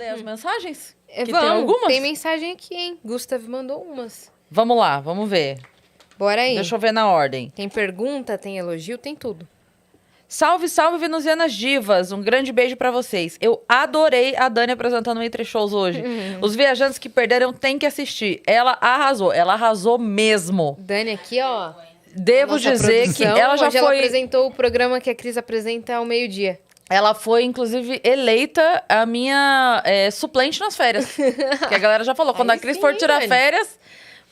ler as mensagens? Que Vamos, tem algumas? tem mensagem aqui, hein? Gustav mandou umas. Vamos lá, vamos ver. Bora aí. Deixa eu ver na ordem. Tem pergunta, tem elogio, tem tudo. Salve, salve, venusianas divas. Um grande beijo pra vocês. Eu adorei a Dani apresentando o Entre Shows hoje. Os viajantes que perderam têm que assistir. Ela arrasou mesmo. Dani aqui, ó. Devo Nossa dizer que produção, ela já hoje foi... Ela apresentou o programa que a Cris apresenta ao meio-dia. Ela foi, inclusive, eleita a minha suplente nas férias. Que a galera já falou. Quando Aí a Cris sim, for tirar Dani. férias,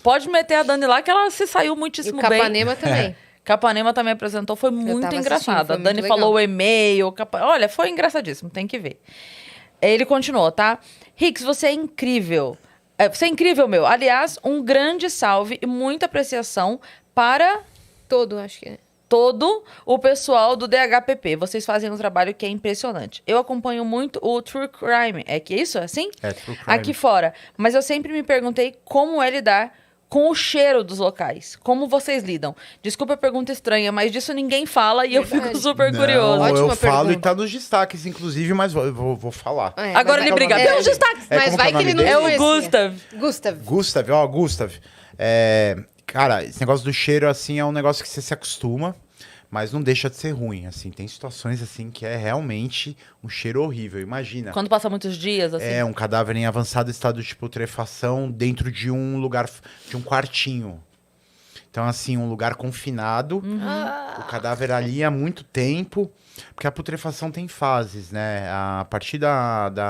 pode meter a Dani lá, que ela se saiu E o muitíssimo bem. Capanema também. Capanema também apresentou, foi muito tava engraçado. assistindo, foi A Dani muito falou legal. o e-mail. Olha, foi engraçadíssimo, tem que ver. Ele continuou, tá? Rix, você é incrível. Você é incrível, meu. Aliás, um grande salve e muita apreciação para Todo, acho que é. todo o pessoal do DHPP. Vocês fazem um trabalho que é impressionante. Eu acompanho muito o True Crime. É que isso? É assim? É, True Crime. Aqui fora. Mas eu sempre me perguntei como é lidar com o cheiro dos locais. Como vocês lidam? Desculpa a pergunta estranha, mas disso ninguém fala e eu fico Verdade. super Não, curioso. Ótima eu falo pergunta. e tá nos destaques, inclusive, mas vou falar. É, Agora mas ele briga. é, Pelos destaques! É, Mas como vai que é o que ele nome não dele? É o conhecia. Gustav. Gustav. Gustav. Cara, esse negócio do cheiro, assim, é um negócio que você se acostuma, mas não deixa de ser ruim, assim. Tem situações, assim, que é realmente um cheiro horrível. Imagina. Quando passa muitos dias, assim. É um cadáver em avançado estado de putrefação dentro de um lugar, de um quartinho. Então, assim, um lugar confinado. O cadáver ali há muito tempo. Porque a putrefação tem fases, né? A partir da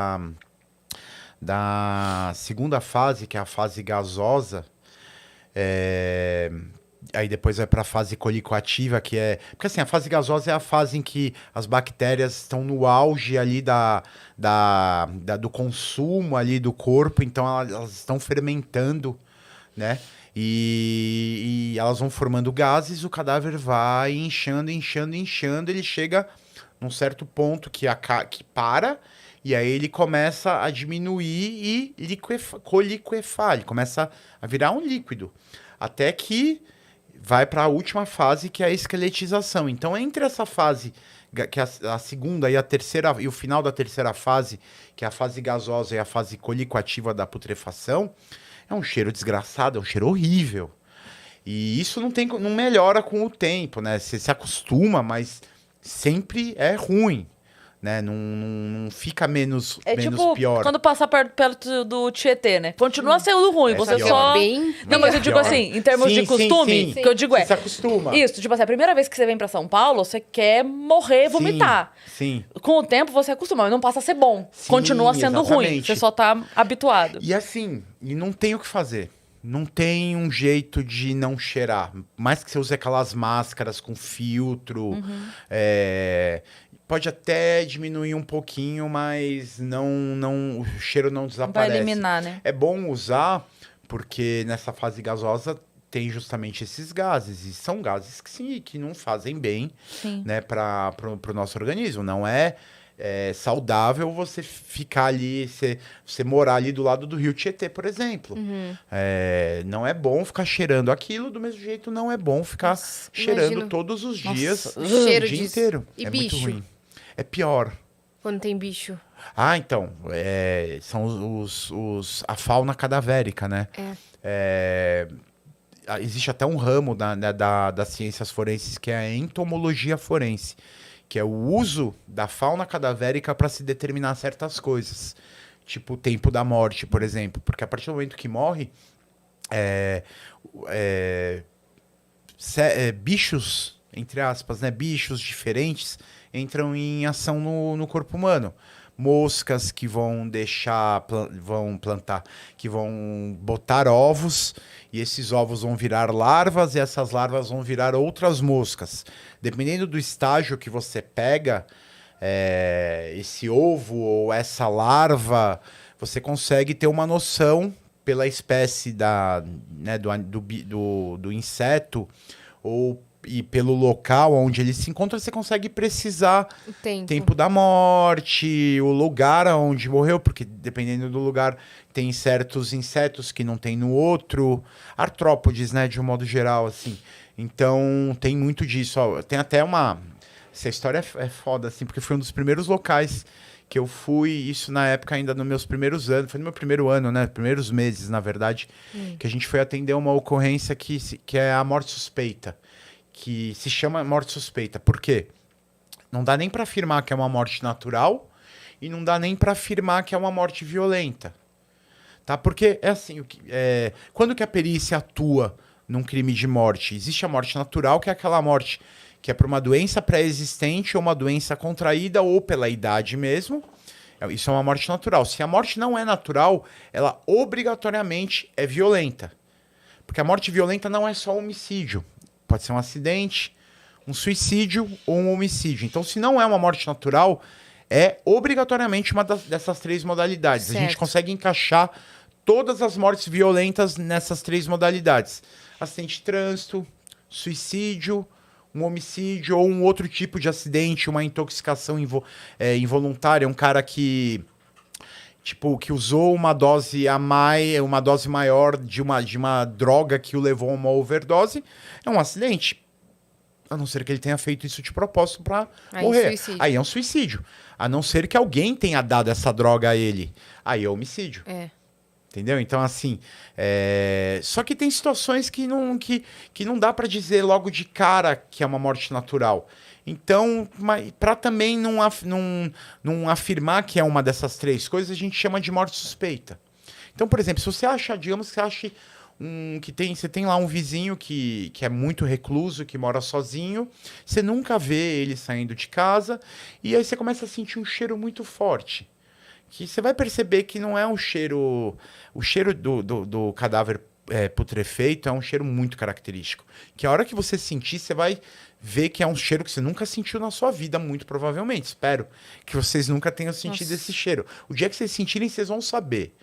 segunda fase, que é a fase gasosa, aí depois vai para a fase colicoativa, que é... Porque assim, a fase gasosa é a fase em que as bactérias estão no auge ali do consumo ali do corpo, então elas estão fermentando, né? E elas vão formando gases, o cadáver vai inchando, ele chega num certo ponto que para, e aí ele começa a diminuir e coliquefar, ele começa a virar um líquido, até que vai para a última fase, que é a esqueletização. Então, entre essa fase, que é a segunda e a terceira, e o final da terceira fase, que é a fase gasosa e a fase colicoativa da putrefação, é um cheiro desgraçado, é um cheiro horrível. E isso não melhora com o tempo, né? Você se acostuma, mas sempre é ruim, né? Não fica menos tipo pior. quando passar perto do Tietê, né? Continua sendo ruim, você pior. só... Bem Não, mas eu digo pior. assim, em termos Sim, de costume, sim, sim. que eu digo Você se acostuma. Isso, tipo assim, a primeira vez que você vem pra São Paulo, você quer morrer, vomitar. Sim. Com o tempo, você acostuma, mas não passa a ser bom. Sim, Continua sendo ruim, exatamente. você só tá habituado. E assim, não tem o que fazer. Não tem um jeito de não cheirar. Mais que você use aquelas máscaras com filtro. Pode até diminuir um pouquinho, mas o cheiro não Vai desaparece. eliminar, né? É bom usar, porque nessa fase gasosa tem justamente esses gases. E são gases que não fazem bem, Sim. né, para o nosso organismo. Não é saudável você ficar ali, você morar ali do lado do rio Tietê, por exemplo. Não é bom ficar cheirando aquilo, do mesmo jeito não é bom ficar cheirando imagino. todos os dias, Nossa, o cheiro dia disso. inteiro. E é bicho? muito ruim. É pior. Quando tem bicho. Então, são a fauna cadavérica, né? Existe até um ramo das ciências forenses que é a entomologia forense, que é o uso da fauna cadavérica para se determinar certas coisas. Tipo o tempo da morte, por exemplo. Porque a partir do momento que morre, bichos, entre aspas, né? Bichos diferentes entram em ação no corpo humano. Moscas que vão botar ovos, e esses ovos vão virar larvas, e essas larvas vão virar outras moscas. Dependendo do estágio que você pega, esse ovo ou essa larva, você consegue ter uma noção pela espécie do inseto e pelo local onde ele se encontra, você consegue precisar O tempo. tempo da morte, o lugar onde morreu, porque dependendo do lugar tem certos insetos que não tem no outro, artrópodes, né, de um modo geral, assim. Então tem muito disso. Tem até essa história é foda, assim, porque foi um dos primeiros locais que eu fui, isso na época ainda nos meus primeiros anos, foi no meu primeiro ano, né? Primeiros meses, na verdade, que a gente foi atender uma ocorrência que é a morte suspeita, que se chama morte suspeita. Por quê? Não dá nem para afirmar que é uma morte natural e não dá nem para afirmar que é uma morte violenta. Tá? Porque é assim, quando que a perícia atua num crime de morte? Existe a morte natural, que é aquela morte que é por uma doença pré-existente ou uma doença contraída ou pela idade mesmo. Isso é uma morte natural. Se a morte não é natural, ela obrigatoriamente é violenta. Porque a morte violenta não é só um homicídio. Pode ser um acidente, um suicídio ou um homicídio. Então, se não é uma morte natural, é obrigatoriamente uma dessas três modalidades. Certo. A gente consegue encaixar todas as mortes violentas nessas três modalidades. Acidente de trânsito, suicídio, um homicídio ou um outro tipo de acidente, uma intoxicação involuntária, um cara que usou uma dose uma dose maior de uma droga que o levou a uma overdose, é um acidente. A não ser que ele tenha feito isso de propósito para morrer. Aí é um suicídio. A não ser que alguém tenha dado essa droga a ele. Aí é homicídio. Entendeu? Então, assim, só que tem situações que não dá para dizer logo de cara que é uma morte natural. Então, para também não afirmar que é uma dessas três coisas, a gente chama de morte suspeita. Então, por exemplo, se você acha, digamos que você acha você tem lá um vizinho que é muito recluso, que mora sozinho, você nunca vê ele saindo de casa, e aí você começa a sentir um cheiro muito forte. Que você vai perceber que não é um cheiro... O cheiro do cadáver putrefeito é um cheiro muito característico. Que a hora que você sentir, você vai ver que é um cheiro que você nunca sentiu na sua vida, muito provavelmente. Espero que vocês nunca tenham sentido esse cheiro. O dia que vocês sentirem, vocês vão saber.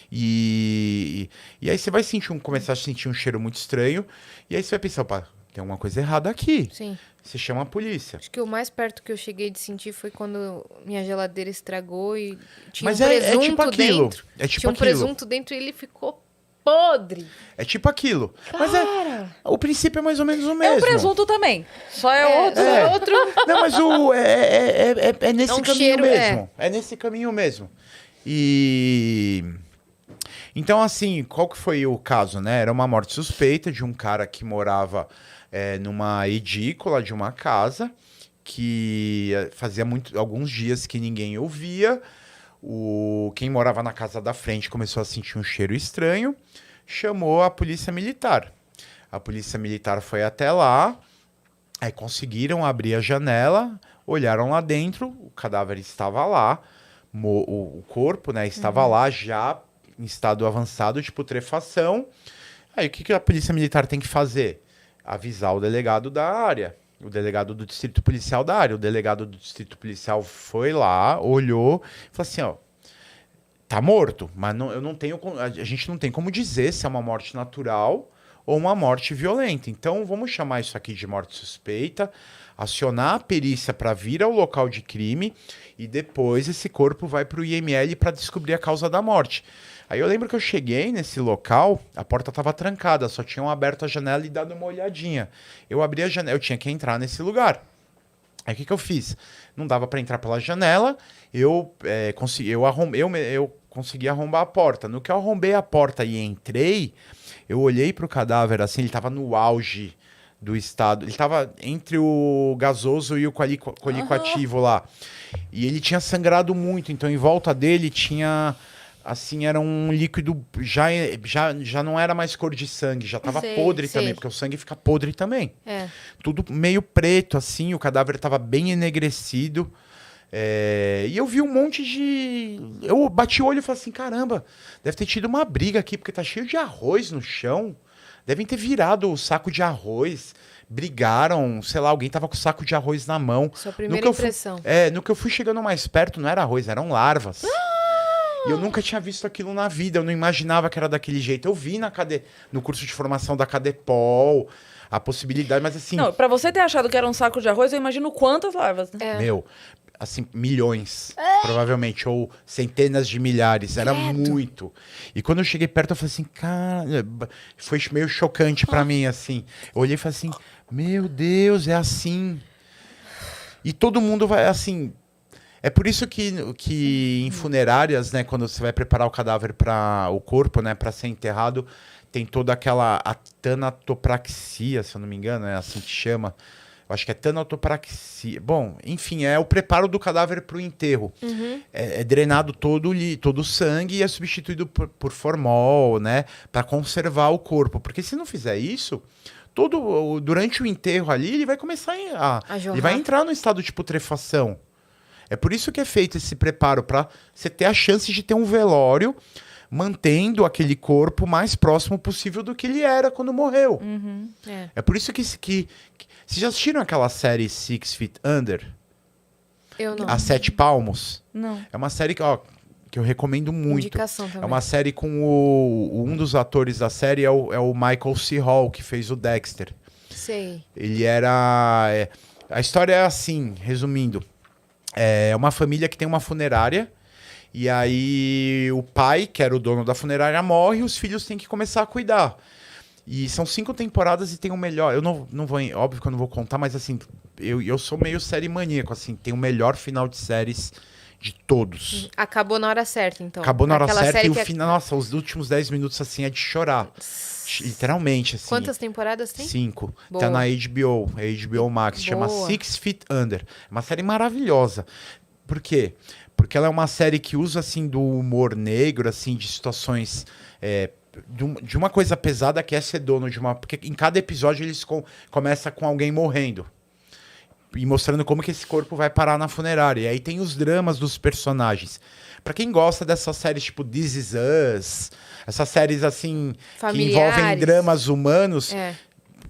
E aí você vai começar a sentir um cheiro muito estranho, e aí você vai pensar, opa, tem alguma coisa errada aqui. Sim. Você chama a polícia. Acho que o mais perto que eu cheguei de sentir foi quando minha geladeira estragou e tinha Mas um presunto tipo aquilo. dentro. É tipo tinha um aquilo. presunto dentro e ele ficou podre. É tipo aquilo. Mas o princípio é mais ou menos o É mesmo. o presunto também. Só é outro. Outro. Não, mas é nesse um caminho cheiro, mesmo. É nesse caminho mesmo. E... Então, assim, qual que foi o caso, né? Era uma morte suspeita de um cara que morava numa edícula de uma casa, que fazia alguns dias que ninguém ouvia. Quem morava na casa da frente começou a sentir um cheiro estranho, chamou a polícia militar. A polícia militar foi até lá, aí conseguiram abrir a janela, olharam lá dentro, o cadáver estava lá, o corpo, né, estava lá já em estado avançado de putrefação. Aí o que a polícia militar tem que fazer? Avisar o delegado da área, o delegado do distrito policial da área. O delegado do distrito policial foi lá, olhou, falou assim, ó, tá morto, mas a gente não tem como dizer se é uma morte natural ou uma morte violenta. Então vamos chamar isso aqui de morte suspeita, acionar a perícia para vir ao local de crime e depois esse corpo vai para o IML para descobrir a causa da morte. Aí eu lembro que eu cheguei nesse local, a porta estava trancada, só tinham aberto a janela e dado uma olhadinha. Eu abri a janela, eu tinha que entrar nesse lugar. Aí o que eu fiz? Não dava para entrar pela janela, eu consegui arrombar a porta. No que eu arrombei a porta e entrei, eu olhei para o cadáver, assim, ele estava no auge do estado. Ele estava entre o gasoso e o qualificativo lá. E ele tinha sangrado muito, então em volta dele tinha... Assim, era um líquido, já não era mais cor de sangue, já estava podre também, porque o sangue fica podre também. Tudo meio preto, assim, o cadáver estava bem enegrecido. E eu vi um monte de... Eu bati o olho e falei assim, caramba, deve ter tido uma briga aqui, porque tá cheio de arroz no chão. Devem ter virado o saco de arroz, brigaram, sei lá, alguém tava com o saco de arroz na mão. Sua primeira impressão. No que eu fui chegando mais perto, não era arroz, eram larvas. E eu nunca tinha visto aquilo na vida, eu não imaginava que era daquele jeito. Eu vi no curso de formação da Cadepol a possibilidade, mas assim... Não, pra você ter achado que era um saco de arroz, eu imagino quantas larvas, né? Meu, assim, milhões, provavelmente, ou centenas de milhares, era muito. E quando eu cheguei perto, eu falei assim, cara, foi meio chocante pra mim, assim. Eu olhei e falei assim, meu Deus, é assim. E todo mundo vai, assim... É por isso que em funerárias, né, quando você vai preparar o cadáver para o corpo, né, para ser enterrado, tem toda aquela a tanatopraxia, se eu não me engano, é assim que chama. Eu acho que é tanatopraxia. Bom, enfim, é o preparo do cadáver para o enterro. É drenado todo o sangue e é substituído por formol, né, para conservar o corpo. Porque se não fizer isso, durante o enterro ali, ele vai começar A jorrar. ele vai entrar no estado de putrefação. É por isso que é feito esse preparo, para você ter a chance de ter um velório mantendo aquele corpo mais próximo possível do que ele era quando morreu. É por isso que vocês já assistiram aquela série Six Feet Under? Eu não. A Sete Palmos? Não. É uma série que eu recomendo muito. Indicação também. É uma série com um dos atores da série é o Michael C. Hall, que fez o Dexter. Sei. Ele era... a história é assim, resumindo. É uma família que tem uma funerária, e aí o pai, que era o dono da funerária, morre e os filhos têm que começar a cuidar. E são 5 temporadas e tem o melhor... Eu não vou... Óbvio que eu não vou contar, mas assim, eu sou meio série maníaco, assim, tem o melhor final de séries de todos. Acabou na hora certa, então. Acabou na hora Aquela certa série e o que final... Nossa, os últimos 10 minutos, assim, é de chorar. Literalmente, assim. Quantas temporadas tem? 5. Boa. Tá na HBO, HBO Max. Chama Boa. Six Feet Under. É uma série maravilhosa. Por quê? Porque ela é uma série que usa, assim, do humor negro, assim, de situações... de uma coisa pesada que é ser dono de uma... Porque em cada episódio eles começa com alguém morrendo. E mostrando como que esse corpo vai parar na funerária. E aí tem os dramas dos personagens. Pra quem gosta dessas séries tipo This Is Us, essas séries assim que envolvem Familiares. dramas humanos, É.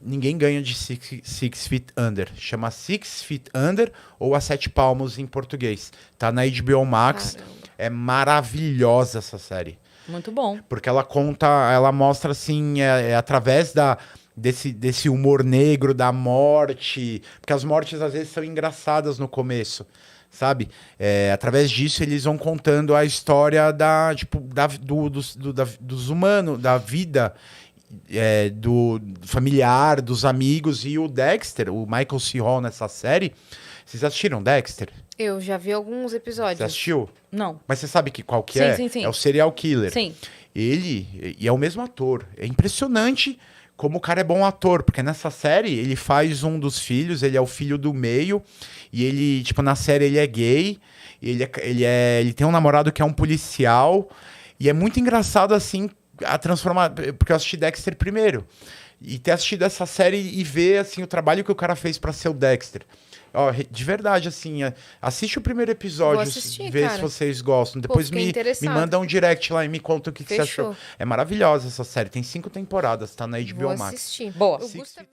ninguém ganha de Six Feet Under. Chama Six Feet Under ou A Sete Palmos em português. Tá na HBO Max. Caramba. É maravilhosa essa série. Muito bom. Porque ela mostra assim, através desse humor negro, da morte. Porque as mortes às vezes são engraçadas no começo, sabe? Através disso eles vão contando a história dos humanos, da vida, do familiar, dos amigos. E o Dexter, o Michael C. Hall nessa série. Vocês assistiram Dexter? Eu já vi alguns episódios. Você assistiu? Não. Mas você sabe qual que Sim, é? sim, sim. É o serial killer. Sim. E é o mesmo ator. É impressionante como o cara é bom ator, porque nessa série ele faz um dos filhos, ele é o filho do meio, e ele, tipo, na série ele é gay, e ele tem um namorado que é um policial, e é muito engraçado, assim, a transformar, porque eu assisti Dexter primeiro, e ter assistido essa série e ver, assim, o trabalho que o cara fez pra ser o Dexter. Ó, de verdade, assim, assiste o primeiro episódio, Vou assistir, vê cara. se vocês gostam. Depois fiquei me interessada. manda um direct lá e me conta o que você Fechou. achou. É maravilhosa essa série, tem 5 temporadas, tá na HBO Vou Max. assistir. Boa. O Six Gusta...